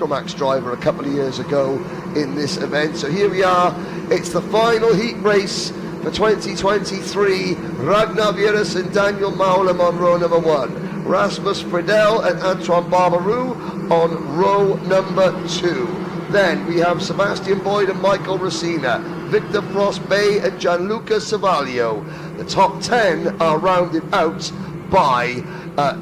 Rotax driver a couple of years ago in this event. So here we are, it's the final heat race for 2023. Ragnar Virus and Daniel Muallem on row number 1. Rasmus Friedel and Antoine Barbaroux on row number 2. Then we have Sebastian Boyd and Michael Racina, Victor Frost Bay and Gianluca Savaglio. The top 10 are rounded out by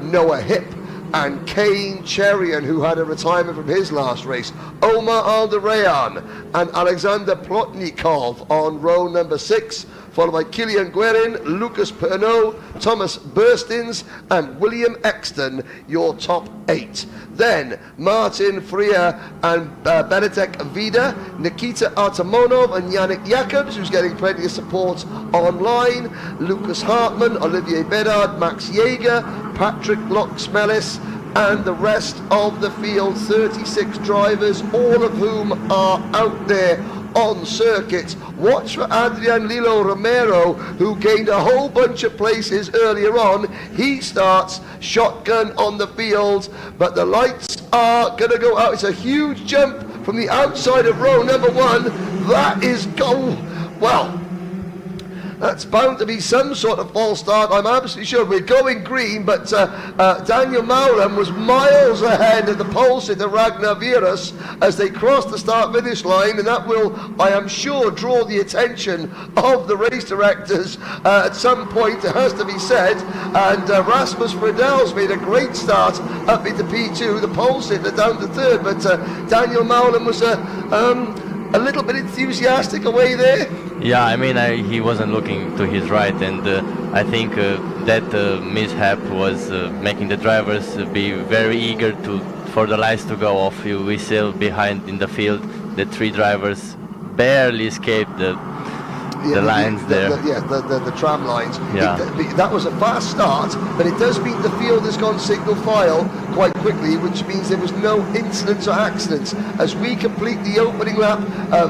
Noah Hipp and Kane Cherian, who had a retirement from his last race, Omar Alderaan and Alexander Plotnikov on row number 6, followed by Kilian Guerin, Lucas Pernod, Thomas Burstins and William Exton, your top 8. Then Martin Freer and Benedek Vida, Nikita Artamonov and Yannick Jacobs, who's getting plenty of support online, Lucas Hartmann, Olivier Bedard, Max Jaeger, Patrick Locksmellis, and the rest of the field, 36 drivers, all of whom are out there on circuit. Watch for Adrian Lilo Romero, who gained a whole bunch of places earlier on. He starts shotgun on the field, but the lights are going to go out. It's a huge jump from the outside of row number 1. That is goal. Well, that's bound to be some sort of false start. I'm absolutely sure we're going green, but Daniel Muallem was miles ahead of the pole sitter Ragnar Virus as they crossed the start-finish line, and that will, I am sure, draw the attention of the race directors at some point, it has to be said. And Rasmus Friedel's made a great start up into P2, the pole sitter down to 3rd, but Daniel Muallem was a little bit enthusiastic away there. Yeah, I mean, he wasn't looking to his right, and I think that mishap was making the drivers be very eager for the lights to go off. We still behind in the field. The 3 drivers barely escaped the lines there. The tram lines. Yeah. That was a fast start, but it does mean the field has gone single file quite quickly, which means there was no incidents or accidents. As we complete the opening lap,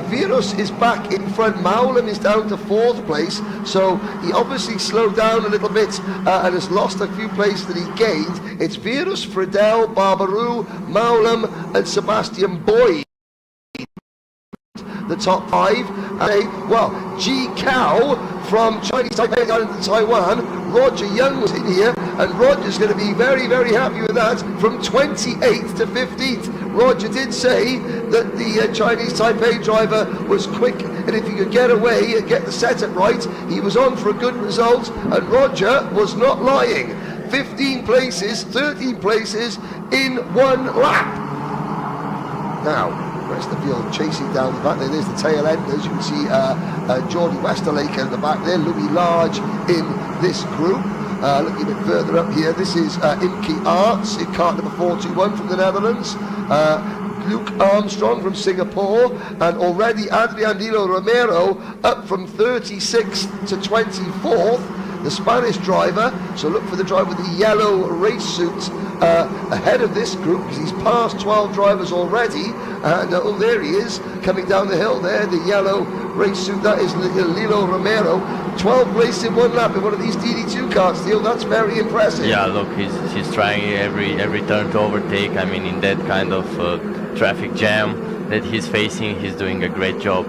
Virus is back in front. Muallem is down to 4th place, so he obviously slowed down a little bit and has lost a few places that he gained. It's Virus, Friedel, Barbaroux, Muallem and Sebastian Boyd, the top 5. Well, Ji Cao from Chinese Taipei down into Taiwan. Roger Young was in here, and Roger's going to be very, very happy with that. From 28th to 15th, Roger did say that the Chinese Taipei driver was quick, and if he could get away and get the setup right, he was on for a good result, and Roger was not lying. 15 places, 13 places in 1 lap. Now, the rest of the field chasing down the back there. There's the tail enders. You can see Geordie Westerlake in the back there, Louis Large in this group. Looking a bit further up here, this is Imke Arts in car number 421 from the Netherlands. Luke Armstrong from Singapore, and already Adrian Lilo Romero up from 36th to 24th. The Spanish driver, so look for the driver with the yellow race suit ahead of this group, because he's passed 12 drivers already. And oh, there he is, coming down the hill there, the yellow race suit, that is Lilo Romero. 12 places in 1 lap in one of these DD2 cars, Theo, that's very impressive. Yeah, look, he's trying every turn to overtake. I mean, in that kind of traffic jam that he's facing, he's doing a great job.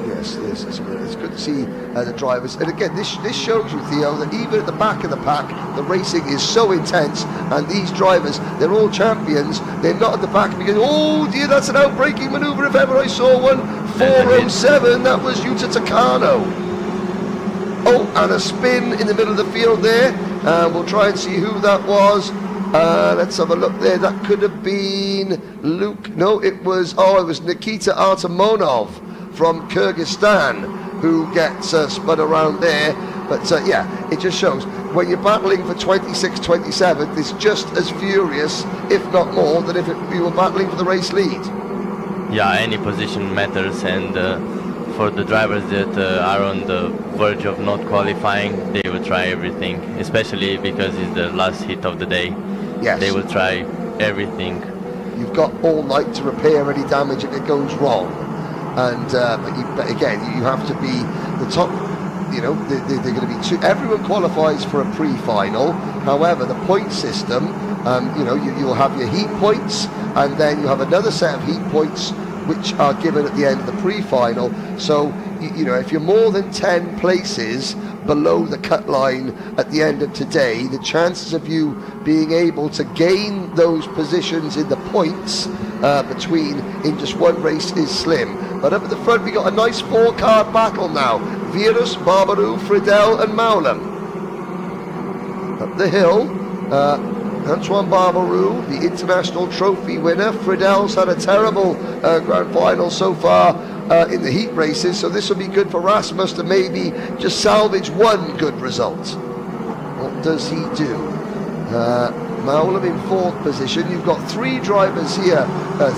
Yes, it's good to see the drivers. And again, this shows you, Theo, that even at the back of the pack, the racing is so intense, and these drivers, they're all champions. They're not at the back because, oh dear, that's an outbreaking manoeuvre if ever I saw one. 407, that was Yuta Takano. Oh, and a spin in the middle of the field there. We'll try and see who that was. Let's have a look there. That could have been Luke. No, it was Nikita Artamonov from Kyrgyzstan, who gets spun around there. But yeah, it just shows when you're battling for 26th, 27th, it's just as furious, if not more, than if you were battling for the race lead. Yeah, any position matters, and for the drivers that are on the verge of not qualifying, they will try everything, especially because it's the last hit of the day. Yes. They will try everything. You've got all night to repair any damage if it goes wrong. And but again, you have to be the top. You know, they're going to be two. Everyone qualifies for a pre-final. However, the point system, you know, you'll have your heat points, and then you have another set of heat points which are given at the end of the pre-final. So you know, if you're more than 10 places below the cut line at the end of today, the chances of you being able to gain those positions in the points between in just one race is slim. But up at the front we got a nice 4-car battle now. Virus, Barbaru, Friedel and Muallem. Up the hill, Antoine Barbaru, the international trophy winner. Friedel's had a terrible grand final so far in the heat races, so this will be good for Rasmus to maybe just salvage one good result. What does he do? Muallem in 4th position. You've got 3 drivers here,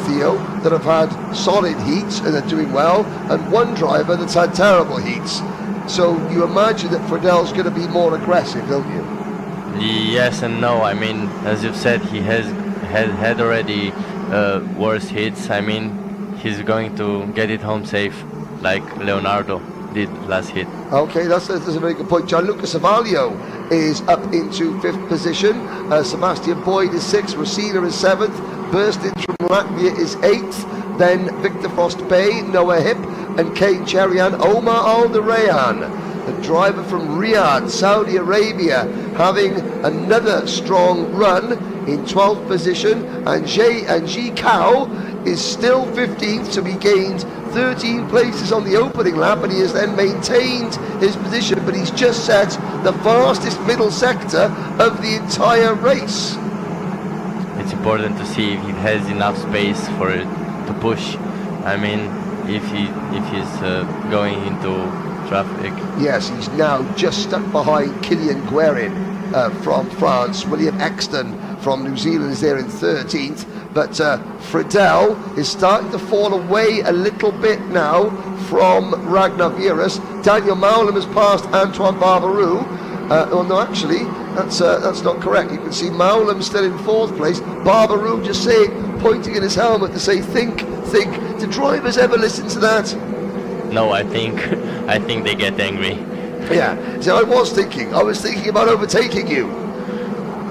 Theo, that have had solid heats and are doing well, and 1 driver that's had terrible heats. So you imagine that Friedel's going to be more aggressive, don't you? Yes and no. I mean, as you've said, he has had already worse hits. I mean, he's going to get it home safe, like Leonardo did last hit. Okay, that's a very good point. Gianluca Savalio is up into 5th position. Sebastian Boyd is 6th. Rosina is 7th. Burstins from Latvia is 8th. Then Victor Frost Bay, Noah Hip, and Kane Cherian, Omar Alderaan. The driver from Riyadh, Saudi Arabia, having another strong run in 12th position, and Ji Kao is still 15th, so he gained 13 places on the opening lap, and he has then maintained his position, but he's just set the fastest middle sector of the entire race. It's important to see if he has enough space for it to push. I mean, if he's going into traffic. Yes, he's now just stuck behind Kilian Guerin from France. William Exton from New Zealand is there in 13th, but Friedel is starting to fall away a little bit now from Ragnar Virus. Daniel Muallem has passed Antoine Barbaru. Oh no, actually, that's not correct. You can see Muallem still in 4th place. Barbaru just pointing in his helmet to say, think. Do drivers ever listen to that? No, I think they get angry. Yeah, so I was thinking about overtaking you.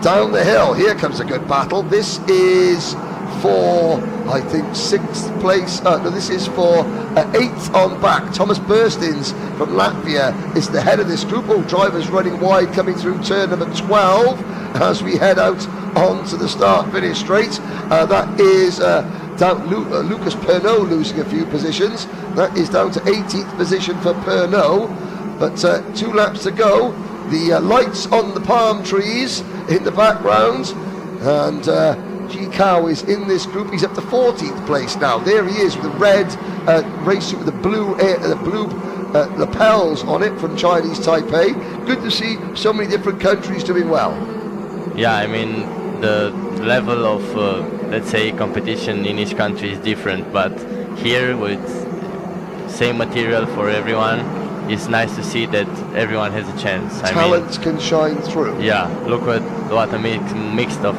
Down the hill, here comes a good battle. This is for, I think, 6th place. No, this is for 8th on back. Thomas Burstins from Latvia is the head of this group. All drivers running wide coming through turn number 12 as we head out onto the start-finish straight. That is Lucas Pernod losing a few positions. That is down to 18th position for Pernod. But 2 laps to go. The lights on the palm trees in the background, and Ji Kao is in this group. He's up to 14th place now. There he is with the red racesuit with the blue lapels on it from Chinese Taipei. Good to see so many different countries doing well. Yeah, I mean, the level of let's say competition in each country is different, but here with same material for everyone, it's nice to see that everyone has a chance. Talents can shine through. Yeah, look what a mix of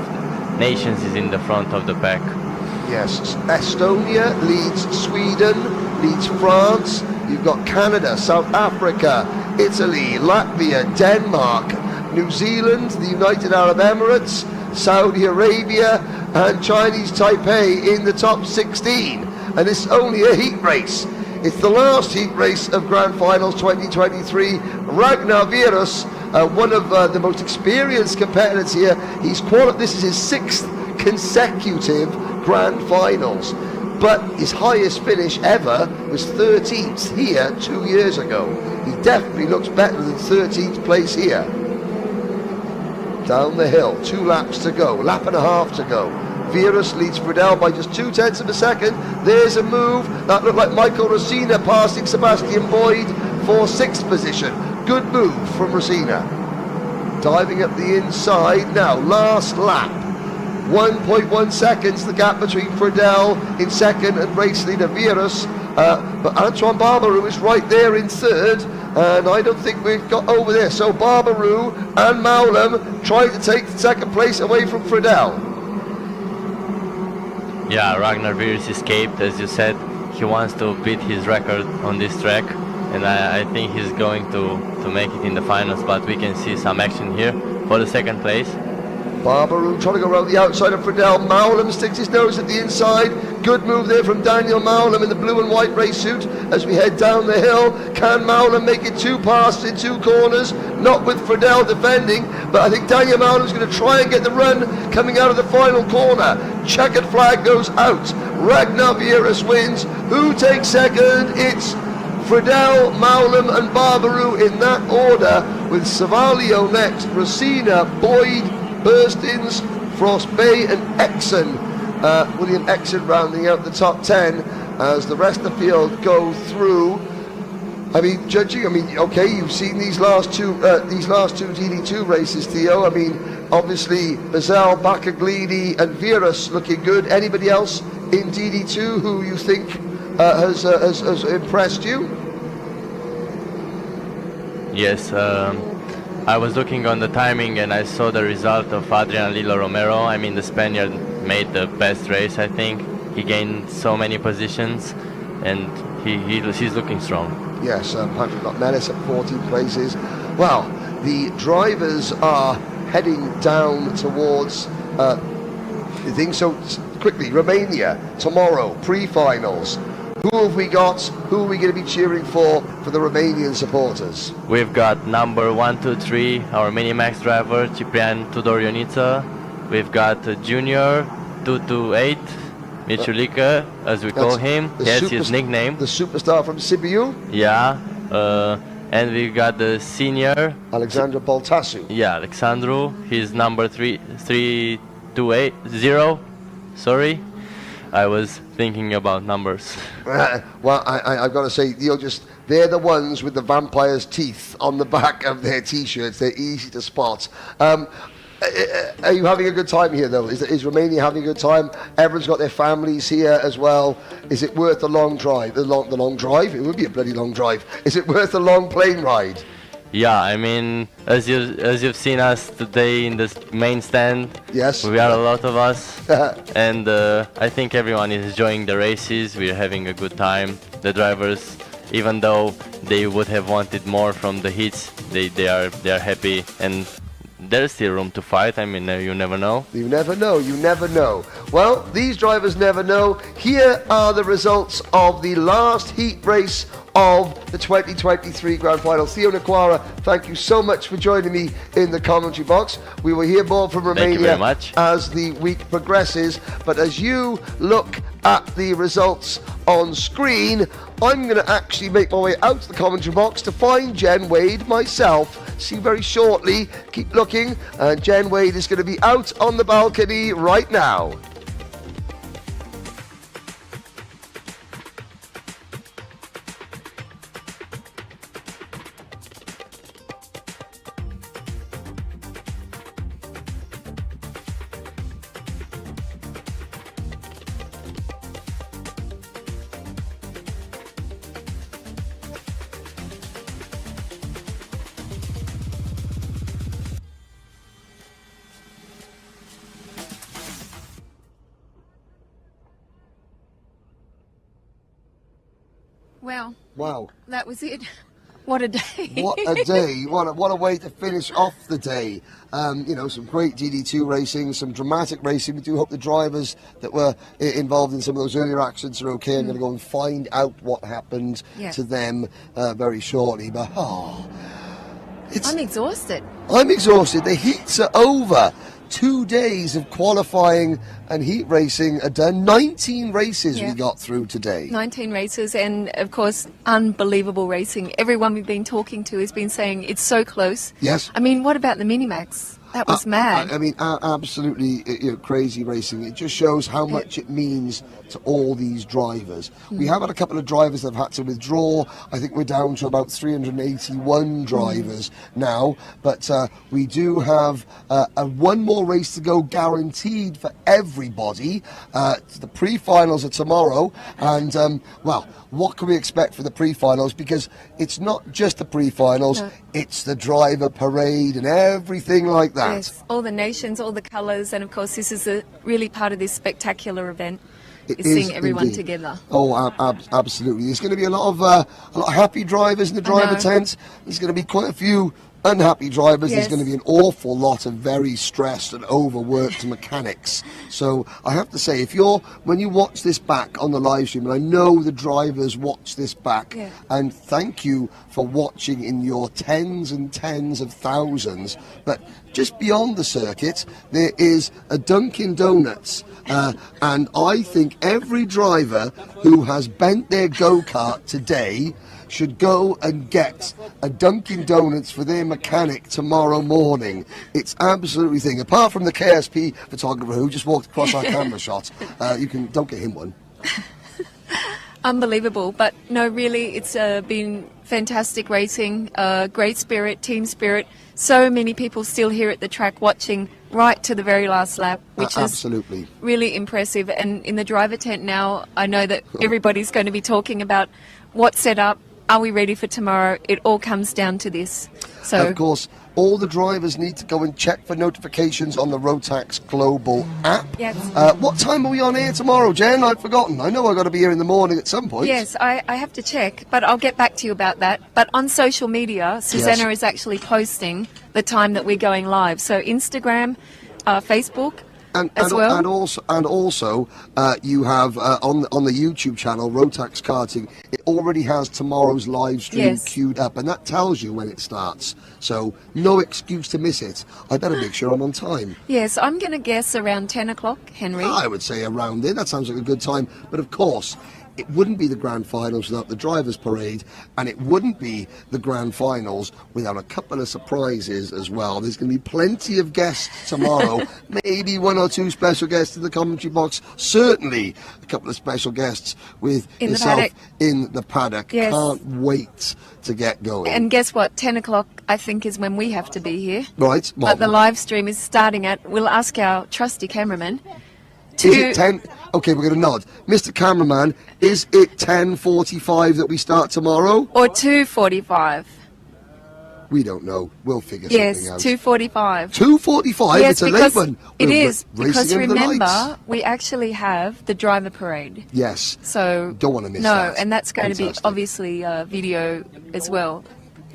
nations is in the front of the pack. Yes, Estonia leads Sweden, leads France. You've got Canada, South Africa, Italy, Latvia, Denmark, New Zealand, the United Arab Emirates, Saudi Arabia, and Chinese Taipei in the top 16. And it's only a heat race. It's the last heat race of Grand Finals 2023. Ragnar Virus, one of the most experienced competitors here. This is his 6th consecutive Grand Finals. But his highest finish ever was 13th here 2 years ago. He definitely looks better than 13th place here. Down the hill, 2 laps to go, lap and a half to go. Virus leads Friedel by just 0.2 of a second. There's a move. That looked like Michael Rosina passing Sebastian Boyd for 6th position. Good move from Rosina. Diving up the inside now, last lap. 1.1 seconds, the gap between Friedel in 2nd and race leader Virus. But Antoine Barbaru is right there in 3rd, and I don't think we've got over there. So Barbaru and Muallem trying to take 2nd place away from Friedel. Yeah, Ragnar Virus escaped, as you said. He wants to beat his record on this track, and I think he's going to make it in the finals, but we can see some action here for the 2nd place. Barbarou trying to go around the outside of Friedel. Muallem sticks his nose at the inside. Good move there from Daniel Muallem in the blue and white race suit as we head down the hill. Can Muallem make it 2 passes in 2 corners? Not with Friedel defending, but I think Daniel Maulem's going to try and get the run coming out of the final corner. Checkered flag goes out. Ragnar Vieras wins. Who takes second? It's Friedel, Muallem and Barbarou in that order, with Savalio next, Rosina, Boyd, Burstins, Frost Bay and Exon. William Exon rounding out the top 10 as the rest of the field go through. I mean, judging, okay, you've seen these last two DD2 races, Theo. I mean, obviously, Bazell, Baccaglini and Vieras looking good. Anybody else in DD2 who you think has impressed you? Yes, I was looking on the timing and I saw the result of Adrian Lilo Romero. I mean, the Spaniard made the best race, I think. He gained so many positions and he's looking strong. Yes, Patrick Melis at 14 places. Well, the drivers are heading down towards things. So quickly, Romania tomorrow, pre-finals. Who have we got? Who are we going to be cheering for the Romanian supporters? We've got number 123, our Minimax driver, Ciprian Tudor Ionica. We've got Junior 228, Michulica, as we call him. That's his nickname. The superstar from Sibiu? Yeah. And we've got the senior, Alexandru Baltasu. Yeah, Alexandru. He's number 3280. Sorry. I was thinking about numbers. Well, I've got to say, they're the ones with the vampire's teeth on the back of their t-shirts. They're easy to spot. Are you having a good time here, though? Is Romania having a good time? Everyone's got their families here as well. Is it worth the long drive? The long drive? It would be a bloody long drive. Is it worth the long plane ride? Yeah, I mean, as you've seen us today in the main stand, yes, we are a lot of us, and I think everyone is enjoying the races. We're having a good time. The drivers, even though they would have wanted more from the heats, they are happy, and there's still room to fight. I mean, you never know. You never know. You never know. Well, these drivers never know. Here are the results of the last heat race of the 2023 Grand Final. Theo Naquara, thank you so much for joining me in the commentary box. We will hear more from Romania as the week progresses. But as you look at the results on screen, I'm going to actually make my way out to the commentary box to find Jen Wade myself. See you very shortly. Keep looking, and Jen Wade is going to be out on the balcony right now. Wow. That was it. What a day. What a day. What a way to finish off the day. Some great DD2 racing, some dramatic racing. We do hope the drivers that were involved in some of those earlier accidents are okay. I'm going to go and find out what happened to them very shortly. But, I'm exhausted. I'm exhausted. The heats are over. 2 days of qualifying and heat racing are done. 19 races we got through today. 19 races, and of course, unbelievable racing. Everyone we've been talking to has been saying it's so close. Yes. I mean, what about the Minimax? That was mad. I mean, absolutely crazy racing. It just shows how much it means to all these drivers. We have had a couple of drivers that have had to withdraw. I think we're down to about 381 drivers now. But we do have one more race to go guaranteed for everybody. The pre-finals are tomorrow. And, what can we expect for the pre-finals? Because it's not just the pre-finals, it's the driver parade and everything like that. Yes, all the nations, all the colours, and of course this is really part of this spectacular event. It's seeing everyone together. Oh, absolutely. There's going to be a lot of happy drivers in the driver tent. There's going to be quite a few unhappy drivers. Yes. There's going to be an awful lot of very stressed and overworked mechanics. So I have to say, when you watch this back on the live stream, and I know the drivers watch this back, Yeah. and thank you for watching in your tens and tens of thousands, but just beyond the circuit, there is a Dunkin' Donuts, and I think every driver who has bent their go-kart today should go and get a Dunkin' Donuts for their mechanic tomorrow morning. It's absolutely thing. Apart from the KSP photographer who just walked across our camera shot, don't get him one. Unbelievable, but no, really, it's been fantastic racing, great spirit, team spirit. So many people still here at the track watching right to the very last lap, which absolutely is really impressive. And in the driver tent now, I know that everybody's going to be talking about what's set up. Are we ready for tomorrow? It all comes down to this. So, of course, all the drivers need to go and check for notifications on the Rotax Global app. Yes. What time are we on air tomorrow, Jen? I've forgotten. I know I've got to be here in the morning at some point. Yes, I have to check, but I'll get back to you about that. But on social media, Susanna is actually posting the time that we're going live. So Instagram, Facebook, And well. also, you have on the YouTube channel Rotax Karting. It already has tomorrow's live stream queued up, and that tells you when it starts. So no excuse to miss it. I better make sure I'm on time. Yes, I'm going to guess around 10 o'clock, Henry. I would say around there. That sounds like a good time. But of course, it wouldn't be the grand finals without the drivers' parade, and it wouldn't be the grand finals without a couple of surprises as well. There's going to be plenty of guests tomorrow, maybe one or two special guests in the commentary box, certainly a couple of special guests with yourself in the paddock. Yes. Can't wait to get going. And guess what? 10 o'clock, I think, is when we have to be here. Right. But the live stream is starting at, we'll ask our trusty cameraman. Is it 10? Okay, we're going to nod. Mr. Cameraman, is it 10:45 that we start tomorrow? Or 2:45. We don't know. We'll figure something out. Yes, 2:45. 2:45? Yes, it's a late because one. it We're is, racing because into the lights. remember, we actually have the driver parade. Yes. So Don't want to miss that. No, and that's going to be Fantastic. obviously video as well.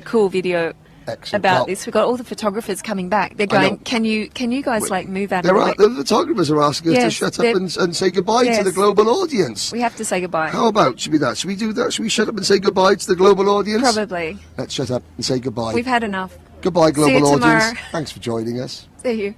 Cool video. Excellent. About Well, this. We've got all the photographers coming back. They're I know. going, can you guys like move out of the way? The photographers are asking us to Yes, shut up and say goodbye to the yes. global audience. We have to say goodbye. How about, should we do that? Should we shut up and say goodbye to the global audience? Probably. Let's shut up and say goodbye. We've had enough. Goodbye, See you global audience. tomorrow. Thanks for joining us. See you.